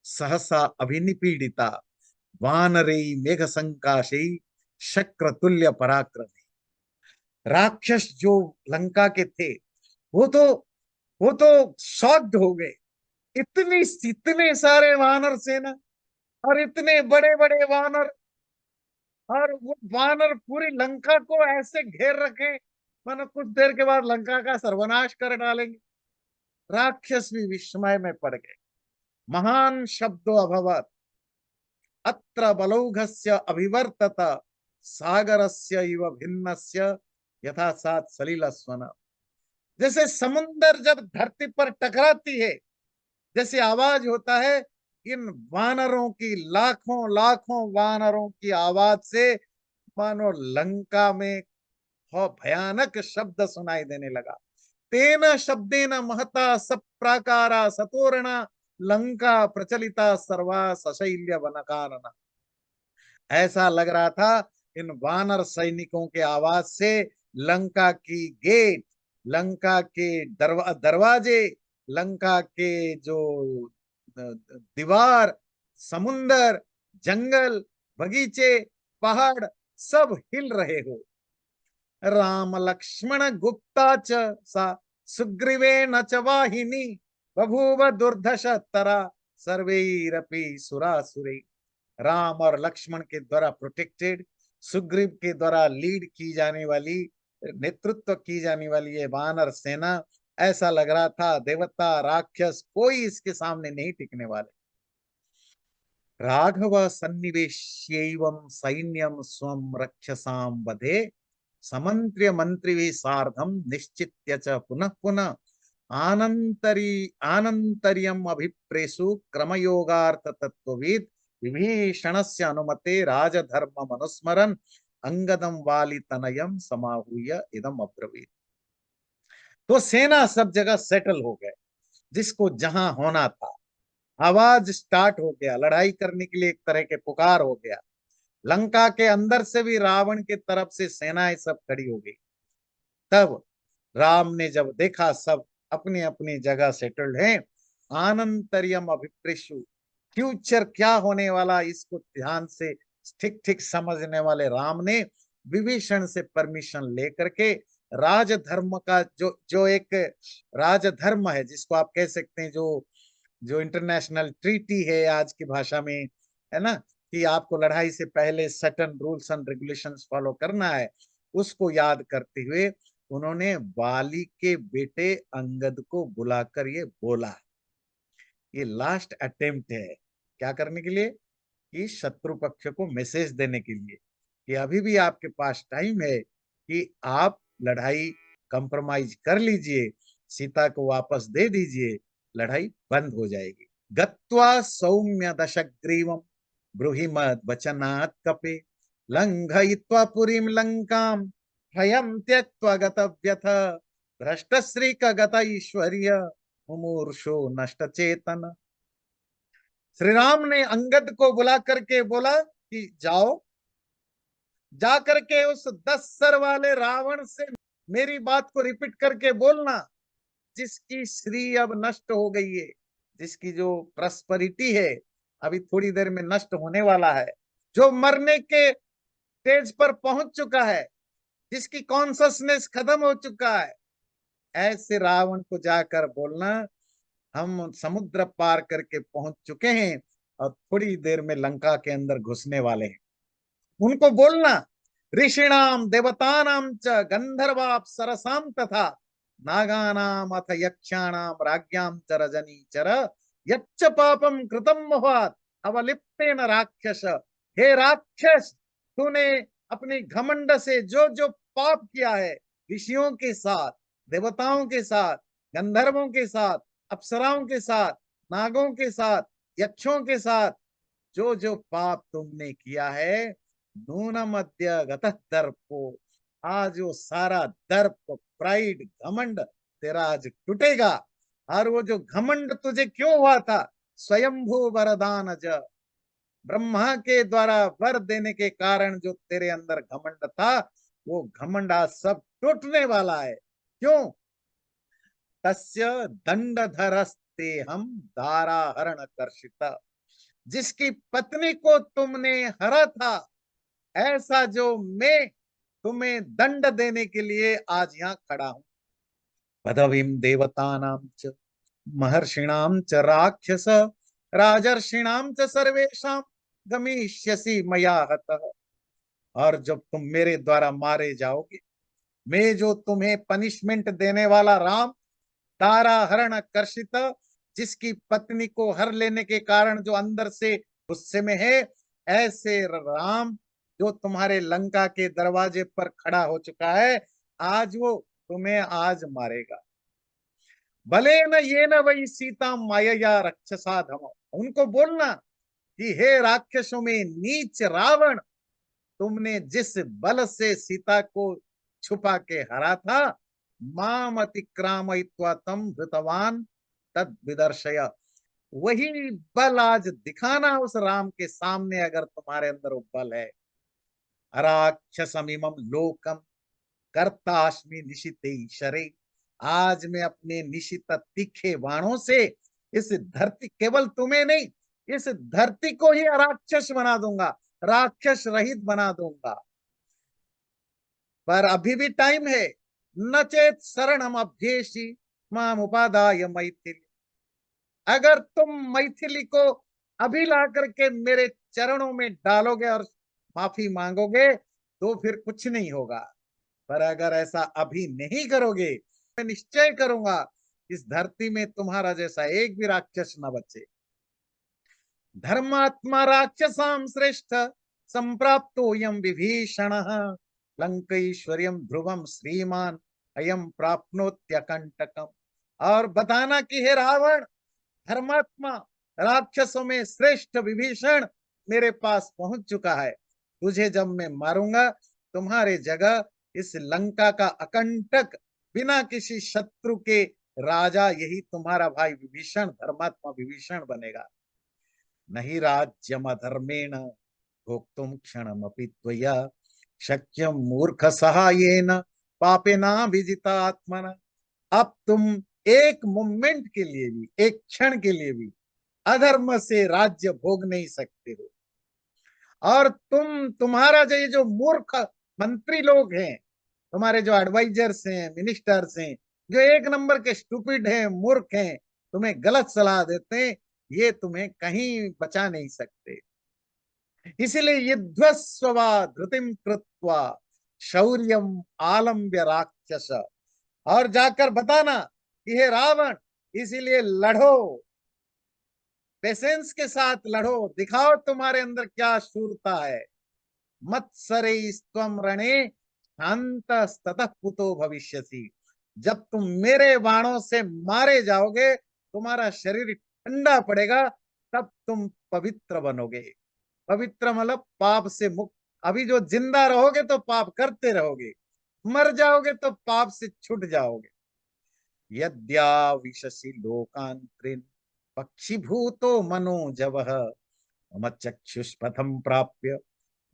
सहसा अभिनिपीडिता वानरे मेघ संकाशे शक्रतुल्य पराक्रमी। राक्षस जो लंका के थे, वो तो वो तो शॉक्ड हो गए। इतनी इतने सारे वानर सेना और इतने बड़े बड़े वानर, और वो वानर पूरी लंका को ऐसे घेर रखे मानो कुछ देर के बाद लंका का सर्वनाश कर डालेंगे। राक्षस भी विस्मय में पड़ गए। महान शब्दो अभवत अत्र बलौघस्य अभिवर्तत सागरस्य इव भिन्नस्य यथा सात सलिल स्वन। जैसे समुन्दर जब धरती पर टकराती है, जैसे आवाज होता है, इन वानरों की लाखों लाखों वानरों की आवाज से मानो लंका में बहुत भयानक शब्द सुनाई देने लगा। तेन शब्देन महता सप्राकारा सतोरणा लंका प्रचलिता सर्वा सशैल्य वनकानना। ऐसा लग रहा था इन वानर सैनिकों के आवाज से लंका की गेट, लंका के दरवाजे, लंका के जो दीवार, समुंदर, जंगल, बगीचे, पहाड़ सब हिल रहे हो। राम लक्ष्मण गुप्ता च सा सुग्रीवेण च वाहिनी बभूव दुर्धश तरा सर्वैरपि सुरासुरै। राम और लक्ष्मण के द्वारा प्रोटेक्टेड, सुग्रीव के द्वारा लीड की जाने वाली, नेतृत्व की जाने वाली ये वानर सेना, ऐसा लग रहा था देवता राक्षस कोई इसके सामने नहीं टिकने वाले। राघव सन्निवेश्यैवं सैन्यं स्वं रक्षसां वधे समन्त्र्य मंत्रिभिः सार्धं निश्चित्य च पुनः पुनः आनन्तर्यम् अभिप्रेषु क्रमयोगार्थ तत्वविद विभीषणस्य अनुमते राजधर्म अनुस्मरन् अंगदं वाली तनयम समाहूय इदम अब्रवीत। तो सेना सब जगह सेटल हो गए, जिसको जहां होना था। आवाज स्टार्ट हो गया, लड़ाई करने के लिए एक तरह के पुकार हो गया। लंका के अंदर से भी रावण के तरफ से सेनाएं सब खड़ी हो गई। तब राम ने जब देखा सब अपनी अपनी जगह सेटल्ड हैं, आनंतरियम अभिप्रेषु, फ्यूचर क्या होने वाला इसको ध्यान से ठीक ठीक समझने वाले राम ने विभीषण से परमिशन लेकर के राजधर्म का जो जो एक राजधर्म है, जिसको आप कह सकते हैं, जो जो इंटरनेशनल ट्रीटी है आज की भाषा में, है ना, कि आपको लड़ाई से पहले certain rules and regulations follow करना है, उसको याद करते हुए उन्होंने वाली के बेटे अंगद को बुलाकर ये बोला। ये लास्ट अटेम्प्ट है, क्या करने के लिए, कि शत्रु पक्ष को मैसेज देने के लिए कि अभी भी आपके पास टाइम है कि आप लड़ाई कंप्रोमाइज कर लीजिए, सीता को वापस दे दीजिए, लड़ाई बंद हो जाएगी। गत्वा सौम्य दशग्रीवम ब्रूहिमद वचनात् कपे लंघयित्वा पुरीम लंकाम भयं त्यक्त्वा गतव्यथ भ्रष्टश्री का गत ऐश्वर्य मुमूर्षो नष्ट चेतन। श्री राम ने अंगद को बुला करके बोला कि जाओ, जा करके उस 10 सर वाले रावण से मेरी बात को रिपीट करके बोलना, जिसकी श्री अब नष्ट हो गई है, जिसकी जो प्रॉस्पेरिटी है अभी थोड़ी देर में नष्ट होने वाला है, जो मरने के स्टेज पर पहुंच चुका है, जिसकी कॉन्सियसनेस खत्म हो चुका है, ऐसे रावण को जाकर बोलना हम समुद्र पार करके पहुंच चुके हैं और थोड़ी देर में लंका के अंदर घुसने वाले हैं। उनको बोलना ऋषिणाम देवतानाम च गंधर्वाप सरसाम तथा नागानाम अथ यक्षाणाम राज्ञाम च रजनीचर यच्च पापम कृतम मोहात अवलिप्तेन राक्षस। हे राक्षस, तूने अपने घमंड से जो जो पाप किया है, ऋषियों के साथ, देवताओं के साथ, गंधर्वों के साथ, अप्सराओं के साथ, नागों के साथ, यक्षों के साथ, जो जो पाप तुमने किया है, नूनम अद्य गतः दर्पो, आज वो सारा दर्प, प्राइड, घमंड तेरा आज टूटेगा। और वो जो घमंड तुझे क्यों हुआ था, स्वयंभू वरदानज, ब्रह्मा के द्वारा वर देने के कारण जो तेरे अंदर घमंड था, वो घमंड आज सब टूटने वाला है। क्यों? तस्य दंडधरस्ते हम दाराहरण कर्षित, जिसकी पत्नी को तुमने हरा था, ऐसा जो मैं तुम्हें दंड देने के लिए आज यहाँ खड़ा हूं। पदवीं देवतानां च महर्षिणां च राक्षस राजर्षिणां च सर्वेषां गमिष्यसि मया हतः। और जब तुम मेरे द्वारा मारे जाओगे, मैं जो तुम्हें पनिशमेंट देने वाला राम, तारा हरण कर्षित, जिसकी पत्नी को हर लेने के कारण जो अंदर से गुस्से में है, ऐसे राम जो तुम्हारे लंका के दरवाजे पर खड़ा हो चुका है, आज वो तुम्हें आज मारेगा। भले न ये न वही सीता माया रक्षसा धम, उनको बोलना कि हे राक्षसों में नीच रावण, तुमने जिस बल से सीता को छुपा के हरा था, माम अतिक्रामयित्वा तम हृतवान तद विदर्शय, वही बल आज दिखाना उस राम के सामने, अगर तुम्हारे अंदर वो बल है। अराक्षसमिमं लोकम कर्तास्मि निशिते शरे, आज मैं अपने निशित तीखे बाणों से इस धरती, केवल तुम्हें नहीं, इस धरती को ही अराक्षस बना दूंगा, राक्षस रहित बना दूंगा। पर अभी भी टाइम है। न चेत शरणम अभ्येषि माम उपादाय मैथिली, अगर तुम मैथिली को अभी ला करके मेरे चरणों में डालोगे और माफी मांगोगे, तो फिर कुछ नहीं होगा। पर अगर ऐसा अभी नहीं करोगे, मैं निश्चय करूंगा इस धरती में तुम्हारा जैसा एक भी राक्षस न बचे। धर्मात्मा राक्षसाम श्रेष्ठ संप्राप्तो यम विभीषण, लंकैश्वर्यम ध्रुवम श्रीमान अयम प्राप्नोत्यकंटकम। और बताना कि हे रावण, धर्मात्मा राक्षसों में श्रेष्ठ विभीषण मेरे पास पहुंच चुका है। तुझे जब मैं मारूंगा, तुम्हारे जगह इस लंका का अकंटक, बिना किसी शत्रु के राजा, यही तुम्हारा भाई विभीषण, धर्मात्मा विभीषण बनेगा। नहीं राज्यम अधर्मेण भोक्तुम क्षणमपि त्वया, शक्यम मूर्ख सहायेन पापेना विजिता आत्मना। अब तुम एक मोमेंट के लिए भी, एक क्षण के लिए भी अधर्म से राज्य भोग नहीं सकते हो। और तुम्हारा जो ये जो मूर्ख मंत्री लोग हैं, तुम्हारे जो एडवाइजर्स हैं, मिनिस्टर्स हैं, जो एक नंबर के स्टूपिड हैं, मूर्ख हैं, तुम्हें गलत सलाह देते हैं, ये तुम्हें कहीं बचा नहीं सकते। इसीलिए युद्धस्वा धृतिम कृत्वा शौर्यम आलम्ब्य राक्षस, और जाकर बताना कि हे रावण, इसीलिए लड़ो, पेशेंस के साथ लड़ो, दिखाओ तुम्हारे अंदर क्या शूरता है। मत्सरे स्वम रणे शांतस्ततः कुतो भविष्यसि, जब तुम मेरे बाणों से मारे जाओगे, तुम्हारा शरीर ठंडा पड़ेगा, तब तुम पवित्र बनोगे। पवित्र मतलब पाप से मुक्त। अभी जो जिंदा रहोगे तो पाप करते रहोगे, मर जाओगे तो पाप से छूट जाओगे। यद्या विशसि लोकांतरिन पक्षीभूतो मनोजवः, मम चक्षुष्पथम प्राप्य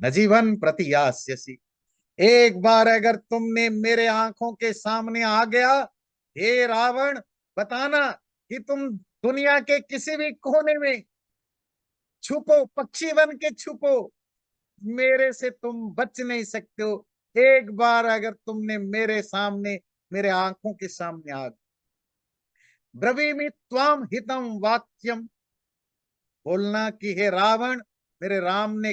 न जीवन प्रति यास्यसि। एक बार अगर तुमने मेरे आंखों के सामने आ गया, हे रावण, बताना कि तुम दुनिया के किसी भी कोने में छुपो, पक्षी बन के छुपो, मेरे से तुम बच नहीं सकते हो। एक बार अगर तुमने मेरे सामने, मेरे आंखों के सामने आ गए, ब्रवीमि त्वाम हितम वाक्यम, बोलना कि हे रावण, मेरे राम ने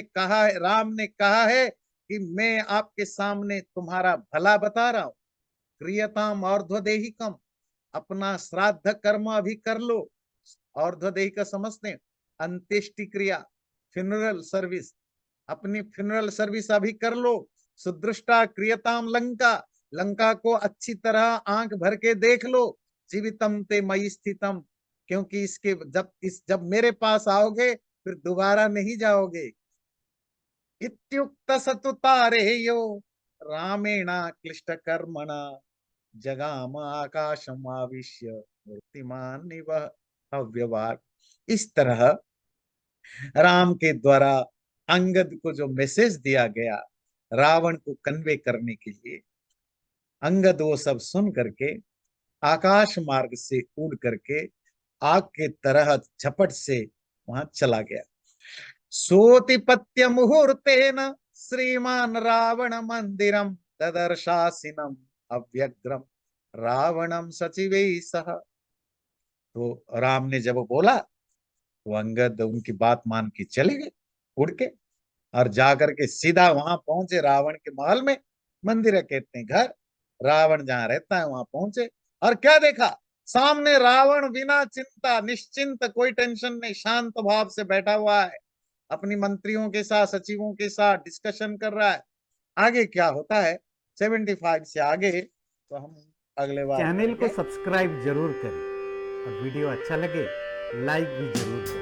कहा है कि मैं आपके सामने तुम्हारा भला बता रहा हूं। क्रियताम और्ध्वदेहिकम, अपना श्राद्ध कर्म अभी कर लो। और्ध्वदेही का समझते हैं, अंत्येष्टि क्रिया, फ्यूनरल सर्विस। अपनी फ्यूनरल सर्विस अभी कर लो। सुदृष्टा क्रियताम लंका, लंका को अच्छी तरह आंख भर के देख लो। जीवितम ते मयि स्थितम, क्योंकि इसके जब मेरे पास आओगे फिर दोबारा नहीं जाओगे। इत्युक्त सतुतारेयो रामेण क्लिष्ट कर्मणा, जगाम आकाशम आविश्य मूर्तिमान निवह अव्यवहार। इस तरह राम के द्वारा अंगद को जो मैसेज दिया गया रावण को कन्वे करने के लिए, अंगद वो सब सुन करके आकाश मार्ग से उड़ करके आग के तरह झपट से वहां चला गया। सोतिपत्य मुहूर्तेन श्रीमान रावण मंदिरम तदर्शासिनम अव्यग्रम रावणम सचिवे सह। तो राम ने जब बोला तो अंगद उनकी बात मान के चले गए उड़ के, और जाकर के सीधा वहां पहुंचे रावण के महल में। मंदिर कहते हैं घर, रावण जहां रहता है वहां पहुंचे। और क्या देखा, सामने रावण बिना चिंता निश्चिंत, कोई टेंशन नहीं, शांत भाव से बैठा हुआ है, अपनी मंत्रियों के साथ सचिवों के साथ डिस्कशन कर रहा है। आगे क्या होता है 75 से आगे तो हम अगले बार चैनल को करेंगे। सब्सक्राइब जरूर करें और वीडियो अच्छा लगे लाइक भी जरूर करें।